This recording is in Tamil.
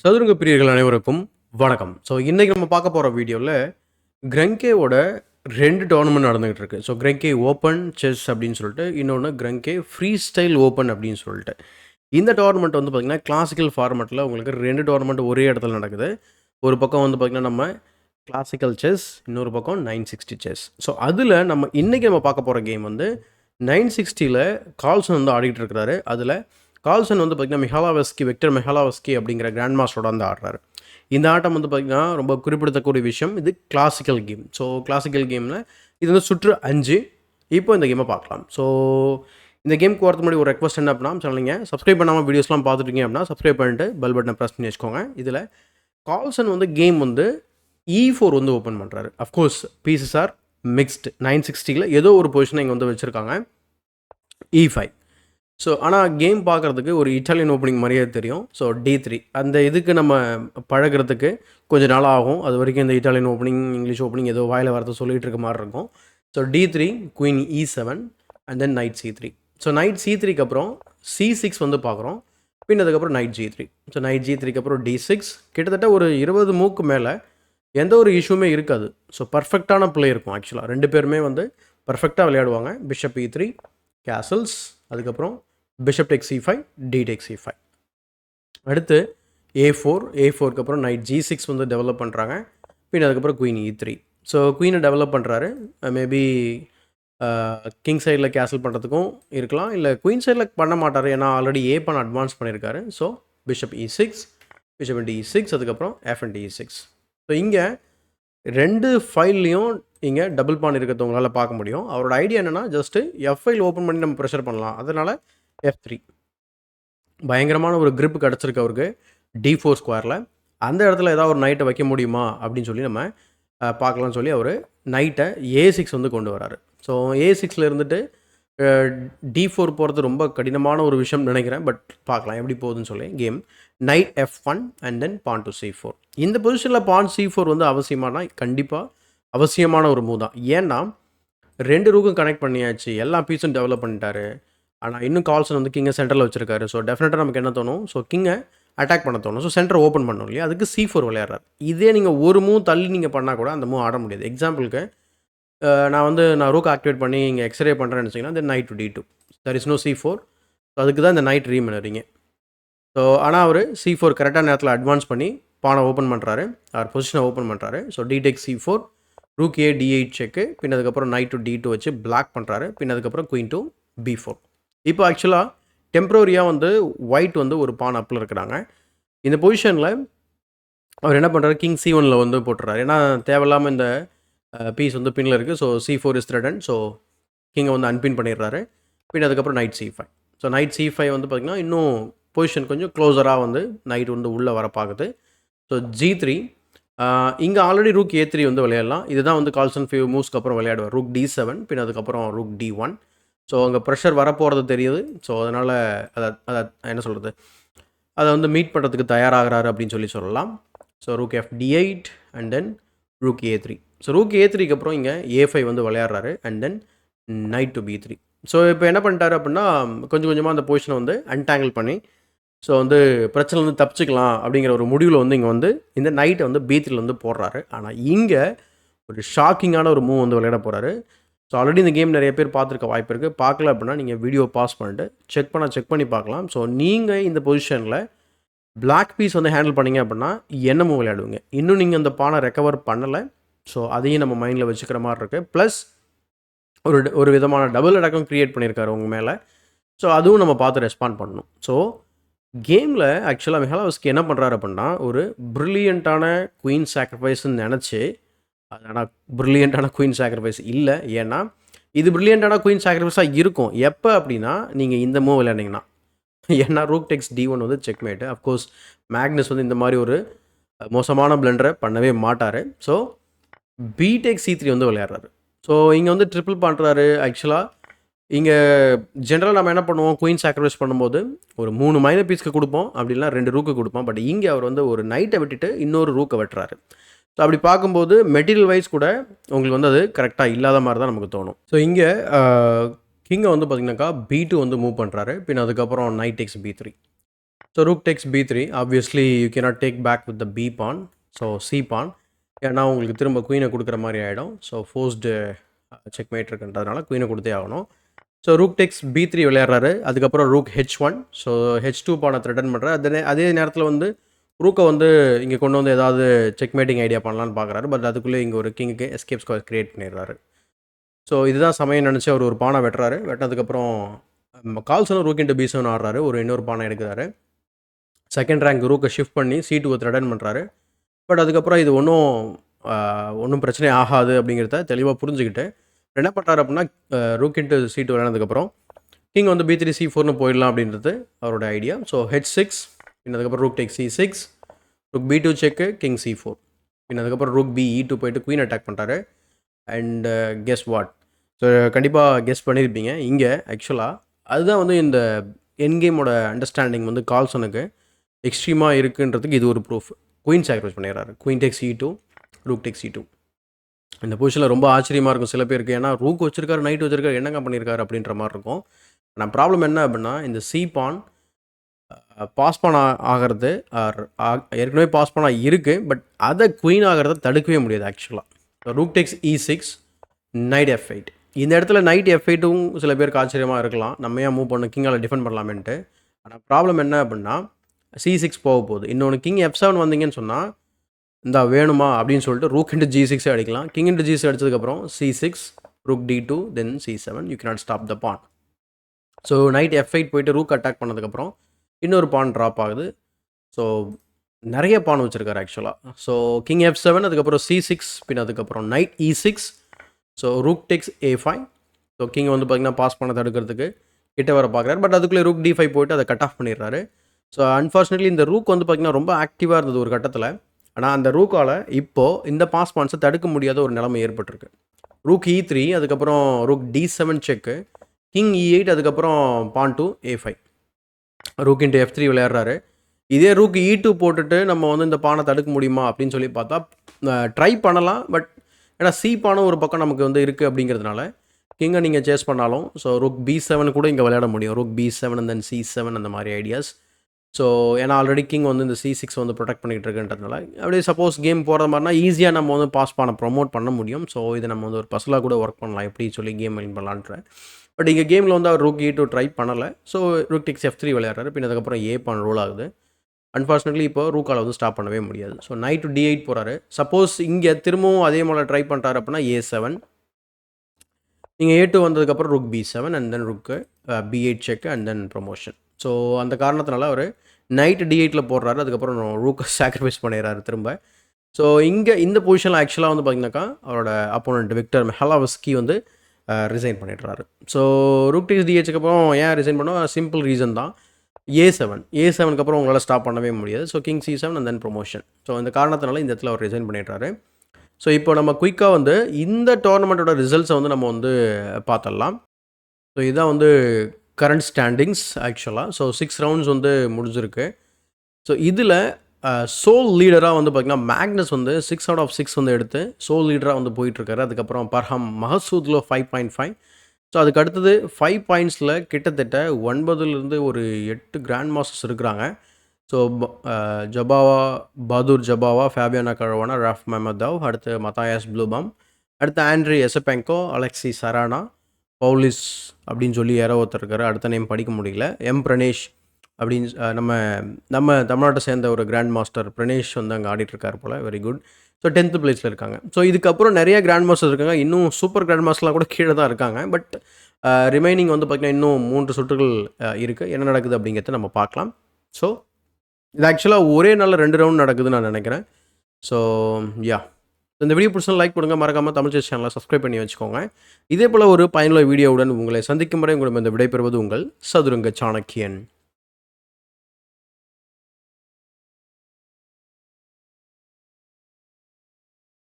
சதுரங்க பிரியர்கள் அனைவருக்கும் வணக்கம். ஸோ இன்றைக்கி நம்ம பார்க்க போகிற வீடியோவில் கிரெங்கேவோட 2 டோர்னமெண்ட் நடந்துகிட்டு இருக்கு. ஸோ கிரெங்கே ஓப்பன் செஸ் அப்படின்னு சொல்லிட்டு, இன்னொன்று கிரெங்கே ஃப்ரீ ஸ்டைல் ஓப்பன் அப்படின்னு சொல்லிட்டு. இந்த டோர்னமெண்ட் வந்து பார்த்திங்கன்னா கிளாசிக்கல் ஃபார்மெட்டில் உங்களுக்கு 2 டோர்னமெண்ட் ஒரே இடத்துல நடக்குது. ஒரு பக்கம் வந்து பார்த்திங்கன்னா நம்ம கிளாசிக்கல் செஸ், இன்னொரு பக்கம் 960 செஸ். ஸோ அதில் இன்றைக்கி நம்ம பார்க்க போகிற கேம் வந்து 960ல் கார்ல்சன் வந்து ஆடிட்டு இருக்கிறாரு. அதில் கார்ல்சன் வந்து பார்த்திங்கன்னா விக்டர் மிஹாலோவ்ஸ்கி அப்படிங்கிற கிராண்ட் மாஸ்டரோட வந்து ஆடுறாரு. இந்த ஆட்டம் வந்து பார்த்திங்கன்னா ரொம்ப குறிப்பிடத்தக்கூடிய விஷயம். இது கிளாசிக்கல் கேம். ஸோ கிளாசிக்கல் கேமில் இது வந்து சுற்று 5. இப்போ இந்த கேமை பார்க்கலாம். ஸோ இந்த கேமுக்கு வரது முன்னாடி ஒரு ரெக்வஸ்ட் என்ன அப்படின்னா, சொல்லுங்க சப்ஸ்கிரைப் பண்ணாமல் வீடியோஸ்லாம் பார்த்துட்டீங்க அப்படின்னா சப்ஸ்கிரைப் பண்ணிட்டு பெல் பட்டனை ப்ரெஸ் பண்ணி வச்சுக்கோங்க. இதில் கார்ல்சன் வந்து கேம் வந்து E4 வந்து ஓப்பன் பண்ணுறாரு. Of course pieces are mixed. 960ல் ஏதோ ஒரு பொசிஷனை இங்கே வந்து வச்சுருக்காங்க. E5. ஸோ ஆனால் கேம் பார்க்குறதுக்கு ஒரு இட்டாலியன் ஓப்பனிங் மாதிரியே தெரியும். ஸோ D3 அந்த இதுக்கு நம்ம பழகிறதுக்கு கொஞ்சம் நாள் ஆகும். அது வரைக்கும் இந்த இட்டாலியன் ஓப்பனிங், இங்கிலீஷ் ஓப்பனிங் ஏதோ வாயில் வரதை சொல்லிகிட்டு இருக்க மாதிரி இருக்கும். So D3, queen E7 and then knight C3. So knight C3க்கு அப்புறம் C6 வந்து பார்க்குறோம். பின் அதுக்கப்புறம் நைட் G3. ஸோ நைட் G3க்கு அப்புறம் D6. கிட்டத்தட்ட ஒரு 20 மூக்கு மேலே எந்த ஒரு இஷ்யூமே இருக்காது. ஸோ பர்ஃபெக்டான பிளே இருக்கும். ஆக்சுவலாக 2 பேருமே வந்து பர்ஃபெக்டாக விளையாடுவாங்க. பிஷப் E3, கேசல்ஸ், அதுக்கப்புறம் bishop tech C5, D tech C5. அடுத்து A4க்கு அப்புறம் நைட் G6 வந்து டெவலப் பண்ணுறாங்க. பின் அதுக்கப்புறம் குயின் E3. ஸோ குயினை டெவலப் பண்ணுறாரு. மேபி கிங் சைடில் கேசல் பண்ணுறதுக்கும் இருக்கலாம், இல்லை குயின் சைடில் பண்ண மாட்டார், ஏன்னா ஆல்ரெடி ஏ பண்ண அட்வான்ஸ் பண்ணியிருக்காரு. So bishop E6, bishop D6, அதுக்கப்புறம் F and D6. ஸோ இங்கே 2 ஃபைல்லையும் இங்கே டபுள் பான் இருக்கிறத உங்களால் பார்க்க முடியும். அவரோட ஐடியா என்னென்னா ஜஸ்ட்டு F ஃபைல் ஓப்பன் பண்ணி நம்ம ப்ரெஷர் பண்ணலாம். அதனால் F3 பயங்கரமான ஒரு grip கிடச்சிருக்கு அவருக்கு D4 ஸ்கொயரில். அந்த இடத்துல ஏதாவது ஒரு நைட்டை வைக்க முடியுமா அப்படின்னு சொல்லி நம்ம பார்க்கலாம்னு சொல்லி அவர் நைட்டை A6 வந்து கொண்டு வராரு. ஸோ A6ல் இருந்துட்டு D4 போகிறது ரொம்ப கடினமான ஒரு விஷயம் நினைக்கிறேன். பட் பார்க்கலாம் எப்படி போகுதுன்னு சொல்லி. Game knight F1 and then pawn to C4. இந்த பொசிஷனில் பான் C4 வந்து அவசியமானா கண்டிப்பாக அவசியமான ஒரு மூவ் தான். ஏன்னா 2 ரூக்கும் கனெக்ட் பண்ணியாச்சு, எல்லா பீஸும் டெவலப் பண்ணிட்டாரு. ஆனால் இன்னும் கார்ல்சன் வந்து கிங்கை சென்டரில் வச்சிருக்காரு. ஸோ டெஃபினட்டாக நமக்கு என்ன தோணும், ஸோ கிங்கை அட்டாக் பண்ண தோணும். ஸோ சென்டர் ஓப்பன் பண்ணணும் இல்லையா, அதுக்கு C4 விளையாடுறாரு. இதே நீங்கள் ஒரு மூவ் தள்ளி நீங்கள் பண்ணால் கூட அந்த மூவ் ஆட முடியாது. எக்ஸாம்பிளுக்கு நான் ரூக் ஆக்டிவேட் பண்ணி இங்கே எக்ஸ்ரே பண்ணுறேன்னு வச்சிங்கன்னா then knight to D2. There is no C4. So அதுக்கு தான் இந்த நைட் ரீமனரிங்க. ஸோ ஆனால் அவர் C4 கரெக்டான நேரத்தில் அட்வான்ஸ் பண்ணி பானை ஓப்பன் பண்ணுறாரு, அவர் பொசிஷனை ஓப்பன் பண்ணுறாரு. So D tech C4, rook A D8 செக்கு, பின் அதுக்கப்புறம் நைட் டு D2 வச்சு பிளாக் பண்ணுறாரு. பின் அதுக்கப்புறம் குயின் டு B4. இப்போ ஆக்சுவலாக டெம்ப்ரரியாக வந்து ஒயிட் வந்து ஒரு பான் அப்பில் இருக்கிறாங்க. இந்த பொசிஷனில் அவர் என்ன பண்ணுறாரு, கிங் C1ல் வந்து போட்டுறாரு. ஏன்னா தேவையில்லாமல் இந்த பீஸ் வந்து பின்னில் இருக்குது. So C4 is threaten. So கிங்கை வந்து அன்பின் பண்ணிடுறாரு. பின் அதுக்கப்புறம் night C5. So night C5 வந்து பார்த்திங்கன்னா இன்னும் பொசிஷன் கொஞ்சம் க்ளோஸராக வந்து நைட் வந்து உள்ளே வர பார்க்குது. ஸோ G3 இங்கே ஆல்ரெடி ரூக் A3 வந்து விளையாடலாம். இதுதான் வந்து கார்ல்சன் ஃபியூ மூவ்ஸ்க்கு அப்புறம் விளையாடுவார். ரூக் D7, பின் அதுக்கப்புறம் ரூக் D1. ஸோ அங்கே ப்ரெஷர் வரப்போகிறது தெரியுது. ஸோ அதனால் அதை என்ன சொல்கிறது, அதை வந்து மீட் பண்ணுறதுக்கு தயாராகிறாரு அப்படின்னு சொல்லலாம். So rook F D8 and then rook A3. So rook A3க்கு அப்புறம் இங்கே A5 வந்து விளையாடுறாரு and then knight to B3. So இப்போ என்ன பண்ணிட்டாரு அப்படின்னா, கொஞ்சம் கொஞ்சமாக அந்த பொசிஷனை வந்து அன்டாங்கிள் பண்ணி ஸோ வந்து பிரச்சனை வந்து தப்பிச்சிக்கலாம் அப்படிங்கிற ஒரு முடிவில் வந்து இங்கே வந்து இந்த நைட்டை வந்து B3ல் வந்து போடுறாரு. ஆனால் இங்கே ஒரு ஷாக்கிங்கான ஒரு மூவ் வந்து விளையாட போகிறாரு. ஸோ ஆல்ரெடி இந்த கேம் நிறைய பேர் பார்த்துருக்க வாய்ப்பு இருக்குது. பார்க்கல அப்படின்னா நீங்கள் வீடியோ பாஸ் பண்ணிட்டு செக் பண்ணி பார்க்கலாம். ஸோ நீங்கள் இந்த பொசிஷனில் பிளாக் பீஸ் வந்து ஹேண்டில் பண்ணிங்க அப்படின்னா என்ன மூவ் விளையாடுவீங்க? இன்னும் நீங்கள் அந்த பானை ரெக்கவர் பண்ணலை. ஸோ அதையும் நம்ம மைண்டில் வச்சுக்கிற மாதிரி இருக்குது. ப்ளஸ் ஒரு விதமான டபுள் அட்டாக்கும் க்ரியேட் பண்ணியிருக்காரு உங்கள் மேலே. ஸோ அதுவும் நம்ம பார்த்து ரெஸ்பாண்ட் பண்ணணும். ஸோ கேமில் ஆக்சுவலாக மிஹாலோவ்ஸ்கி என்ன பண்ணுறாரு அப்படின்னா, ஒரு ப்ரில்லியண்ட்டான குயின் சாக்ரிஃபைஸ்ன்னு நினச்சி, அது ஆனால் ப்ரில்லியண்ட்டான குயின் சாக்ரிஃபைஸ் இல்லை. ஏன்னா இது ப்ரில்லியண்ட்டான குயின் சாக்ரிஃபைஸாக இருக்கும் எப்போ அப்படின்னா நீங்கள் இந்த மூவ் விளையாண்டிங்கன்னா. ஏன்னா ரூக் டெக்ஸ் D1 வந்து செக்மேட்டு. அஃப்கோர்ஸ் மேக்னஸ் வந்து இந்த மாதிரி ஒரு மோசமான பிளண்டரை பண்ணவே மாட்டார். ஸோ B டெக் C3 வந்து விளையாடுறாரு. ஸோ இங்கே வந்து ட்ரிபிள் பண்ணுறாரு. ஆக்சுவலாக இங்கே ஜென்ரலாக நம்ம என்ன பண்ணுவோம், குயின் சாக்ரிஃபைஸ் பண்ணும்போது ஒரு 3 மைனர் பீஸ்க்கு கொடுப்போம், அப்படின்னா 2 ரூக்கு கொடுப்போம். பட் இங்கே அவர் வந்து ஒரு நைட்டை விட்டுட்டு இன்னொரு ரூக்கை வெட்டுறாரு. ஸோ அப்படி பார்க்கும்போது மெட்டீரியல் வைஸ் கூட உங்களுக்கு வந்து அது கரெக்டாக இல்லாத மாதிரி தான் நமக்கு தோணும். ஸோ இங்கே கிங்கை வந்து பார்த்திங்கனாக்கா B2 வந்து மூவ் பண்ணுறாரு. பின் அதுக்கப்புறம் knight takes B3. So rook takes b3. Obviously you cannot take back with the b pawn. So c pawn. ஏன்னா உங்களுக்கு திரும்ப குயினை கொடுக்குற மாதிரி ஆகிடும். ஸோ ஃபோர்ஸ்டு செக்மேட் இருக்குன்றதுனால குயினை கொடுத்தே ஆகணும். ஸோ ரூக் டெக்ஸ் b3 விளையாடுறாரு. அதுக்கப்புறம் ரூக் h1. ஸோ h2 பானை த்ரெட்டன் பண்ணுறாரு. அதே நேரத்தில் வந்து ரூக்கை வந்து இங்கே கொண்டு வந்து ஏதாவது செக்மேட்டிங் ஐடியா பண்ணலான்னு பார்க்குறாரு. பட் அதுக்குள்ளே இங்கே ஒரு கிங்குக்கு எஸ்கேப் ஸ்கோர் க்ரியேட் பண்ணிடுறாரு. ஸோ இதுதான் சமயம் நினச்சி அவர் ஒரு பானை வெட்டுறாரு. வெட்டினதுக்கப்புறம் கால்சனும் ரூக் இன்ட்டு b7 ஆடுறாரு. இன்னொரு பானை எடுக்கிறாரு. செகண்ட் ரேங்க் ரூக்கை ஷிஃப்ட் பண்ணி c2 த்ரெட்டன் பண்ணுறாரு. பட் அதுக்கப்புறம் இது ஒன்றும் பிரச்சனை ஆகாது அப்படிங்கிறத தெளிவாக புரிஞ்சுக்கிட்டு என்ன பண்ணுறாரு அப்படின்னா ரூக் இன்ட்டு c2 விளையானதுக்கப்புறம் கிங் வந்து b3 c4னு போயிடலாம் அப்படின்றது அவரோட ஐடியா. ஸோ h6 அதுக்கப்புறம் rook take c6, rook b2 செக்கு, கிங் c4. அதுக்கப்புறம் ரூக் b e2 போயிட்டு குயின் அட்டாக் பண்ணுறாரு. And guess what? ஸோ கண்டிப்பாக கெஸ் பண்ணியிருப்பீங்க. இங்கே ஆக்சுவலாக அதுதான் வந்து இந்த என் கேமோட அண்டர்ஸ்டாண்டிங் வந்து கால்சனுக்கு எக்ஸ்ட்ரீமாக இருக்குன்றதுக்கு இது ஒரு ப்ரூஃப். குயின் சாக்ரிஃபைஸ் பண்ணிடுறாரு. Queen take c2, rook take c2. இந்த பொசிஷனில் ரொம்ப ஆச்சரியமாக இருக்கும் சில பேருக்கு. ஏன்னா ரூக் வச்சிருக்காரு, நைட் வச்சிருக்காரு, என்னங்க பண்ணியிருக்காரு அப்படின்ற மாதிரி இருக்கும். ஆனால் ப்ராப்ளம் என்ன அப்படின்னா இந்த சி பான் பாஸ் பான் ஆகிறது ஏற்கனவே பாஸ் பான் இருக்குது. பட் அதை குயின் ஆகிறத தடுக்கவே முடியாது ஆக்சுவலாக. Rook tax e6, night f8. இந்த இடத்துல நைட் f8ம் சில பேருக்கு ஆச்சரியமாக இருக்கலாம். நம்ம ஏன் மூவ் பண்ண கிங்கால் டிஃபெண்ட் பண்ணலாமேன்ட்டு. ஆனால் ப்ராப்ளம் என்ன அப்படின்னா c6 போக போகுது. இன்னொன்று கிங் f7 வந்தீங்கன்னு சொன்னால் இந்த வேணுமா அப்படின்னு சொல்லிட்டு ரூக் இன்ட்டு g6 அடிக்கலாம். கிங் இன்ட்டு g6 அடிச்சதுக்கப்புறம் c6, rook d2, then c7. You cannot stop the pawn. So knight f8 போயிட்டு ரூக் அட்டாக் பண்ணதுக்கப்புறம் இன்னொரு பான் ட்ராப் ஆகுது. ஸோ நிறைய பான் வச்சுருக்காரு ஆக்சுவலாக. ஸோ கிங் f7, அதுக்கப்புறம் c6, அதுக்கப்புறம் night e6. So rook tax a5. So king வந்து பார்த்திங்கன்னா பாஸ் பண்ண தடுக்கிறதுக்கு கிட்ட வர பார்க்குறாரு. பட் அதுக்குள்ளே ரூக் d5 போயிட்டு அதை கட் ஆஃப் பண்ணிடுறாரு. ஸோ அன்ஃபார்ச்சுனேட்லி இந்த ரூக் வந்து பார்த்திங்கன்னா ரொம்ப ஆக்டிவாக இருந்தது ஒரு கட்டத்தில். ஆனால் அந்த ரூக்கால் இப்போது இந்த பாஸ் பான்ஸை தடுக்க முடியாத ஒரு நிலைமை ஏற்பட்டிருக்கு. ரூக் e3, அதுக்கப்புறம் ரூக் d7 செக்கு, கிங் e8, அதுக்கப்புறம் pawn to a5. Rook into f3 விளையாடுறாரு. இதே ரூக் e2 போட்டுட்டு நம்ம வந்து இந்த பானை தடுக்க முடியுமா அப்படின்னு சொல்லி பார்த்தா ட்ரை பண்ணலாம். பட் ஏன்னா சி பானும் ஒரு பக்கம் நமக்கு வந்து இருக்குது அப்படிங்கிறதுனால கிங்கை நீங்கள் சேஸ் பண்ணாலும் ஸோ ரூக் b7 கூட இங்கே விளையாட முடியும். Rook b7 and then c7 அந்த மாதிரி ஐடியாஸ். ஸோ ஏன்னா ஆல்ரெடி கிங் வந்து இந்த c6 வந்து ப்ரொடெக்ட் பண்ணிகிட்டு இருக்குன்றதுனால அப்படியே சப்போஸ் கேம் போகிற மாதிரினா ஈஸியாக நம்ம வந்து பாஸ் பண்ண ப்ரொமோட் பண்ண முடியும். ஸோ இதை நம்ம வந்து ஒரு பஸ்லாக கூட ஒர்க் பண்ணலாம் எப்படி சொல்லி கேம் வின் பண்ணலான்ற. பட் இங்கே கேமில் வந்து அவர் ரூக் e2 ட்ரை பண்ணலை. So rook tax f3 விளையாடுறாரு. அதுக்கப்புறம் ஏ பான் ரோல் ஆகுது. அன்ஃபார்ச்சுனேட்லி இப்போ ரூக்கால் வந்து ஸ்டாப் பண்ணவே முடியாது. ஸோ நைட் டு d8 போகிறாரு. சப்போஸ் இங்கே திரும்பவும் அதே மாதிரி ட்ரை பண்ணுறாரு அப்படின்னா a7. இங்கே a2 வந்ததுக்கப்புறம் rook b7 and then rook b8 check and then promotion. So அந்த காரணத்தினால அவர் நைட்டு d8 போடுறாரு. அதுக்கப்புறம் ரூக்கை சாக்ரிஃபைஸ் பண்ணிடுறாரு திரும்ப. ஸோ இங்கே இந்த பொசிஷனில் ஆக்சுவலாக வந்து பார்த்திங்கனாக்கா அவரோட அப்போனண்ட் விக்டர் மெஹலாவஸ்கி வந்து ரிசைன் பண்ணிடுறாரு. ஸோ ரூக் டேக்ஸ் d8க்கு அப்புறம் ஏன் ரிசைன் பண்ணோம்? சிம்பிள் ரீசன் தான். a7க்கு அப்புறம் உங்களால் ஸ்டாப் பண்ணவே முடியாது. So king c7 and then promotion. So இந்த காரணத்தினால இந்த இடத்துல அவர் ரிசைன் பண்ணிடுறாரு. ஸோ இப்போ நம்ம குயிக்காக வந்து இந்த டோர்னமெண்ட்டோட ரிசல்ட்ஸை வந்து நம்ம வந்து பார்த்துடலாம். ஸோ இதுதான் வந்து கரண்ட் ஸ்டாண்டிங்ஸ் ஆக்சுவலாக. ஸோ 6 ரவுண்ட்ஸ் வந்து முடிஞ்சிருக்கு. ஸோ இதில் சோல் லீடராக வந்து பார்த்திங்கன்னா மேக்னஸ் வந்து 6 out of 6 வந்து எடுத்து சோல் லீடராக வந்து போயிட்டுருக்காரு. அதுக்கப்புறம் பர்ஹம் மஹசூத்லோ 5.5. ஸோ அதுக்கு அடுத்தது 5 பாயிண்ட்ஸில் கிட்டத்தட்ட 9லேருந்து ஒரு 8 கிராண்ட் மாஸ்டர்ஸ் இருக்கிறாங்க. ஸோ ஜபாவா, பஹதூர் ஜபாவா, ஃபேபியானா கரவானா, ராஃப் மெஹமதாவ், அடுத்து மத்தாயாஸ் ப்ளூபாம், அடுத்து ஆண்ட்ரி எசபெங்கோ, அலெக்சி சரானா, பவுலிஸ் அப்படின்னு சொல்லி யாரோ ஒருத்தர் இருக்காரு. அடுத்த நேம் படிக்க முடியல. பிரணேஷ் அப்படின்னு நம்ம தமிழ்நாட்டை சேர்ந்த ஒரு கிராண்ட் மாஸ்டர் பிரணேஷ் வந்து அங்கே ஆடிட்டுருக்கார் போல். Very good. ஸோ 10th பிளேஸில் இருக்காங்க. ஸோ இதுக்கப்புறம் நிறைய கிராண்ட் மாஸ்டர்ஸ் இருக்காங்க. இன்னும் சூப்பர் கிராண்ட் மாஸ்டர்லாம் கூட கீழே தான் இருக்காங்க. பட் ரிமைனிங் வந்து பார்த்திங்கன்னா இன்னும் 3 சுற்றுகள் இருக்குது. என்ன நடக்குது அப்படிங்கிறத நம்ம பார்க்கலாம். ஸோ இது ஆக்சுவலாக ஒரே நாளில் 2 ரவுண்ட் நடக்குதுன்னு நான் நினைக்கிறேன். ஸோ யா, இந்த வீடியோ பிடிச்சா லைக் பண்ணுங்க. மறக்காமல் தமிழ் செஸ் சேனலை சப்ஸ்கிரைப் பண்ணி வச்சுக்கோங்க. இதே போல் ஒரு பயனுள்ள வீடியோவுடன் உங்களை சந்திக்கும் வரை உங்களிடம் இந்த விடைபெறுவது உங்கள் சதுரங்க சாணக்கியன்.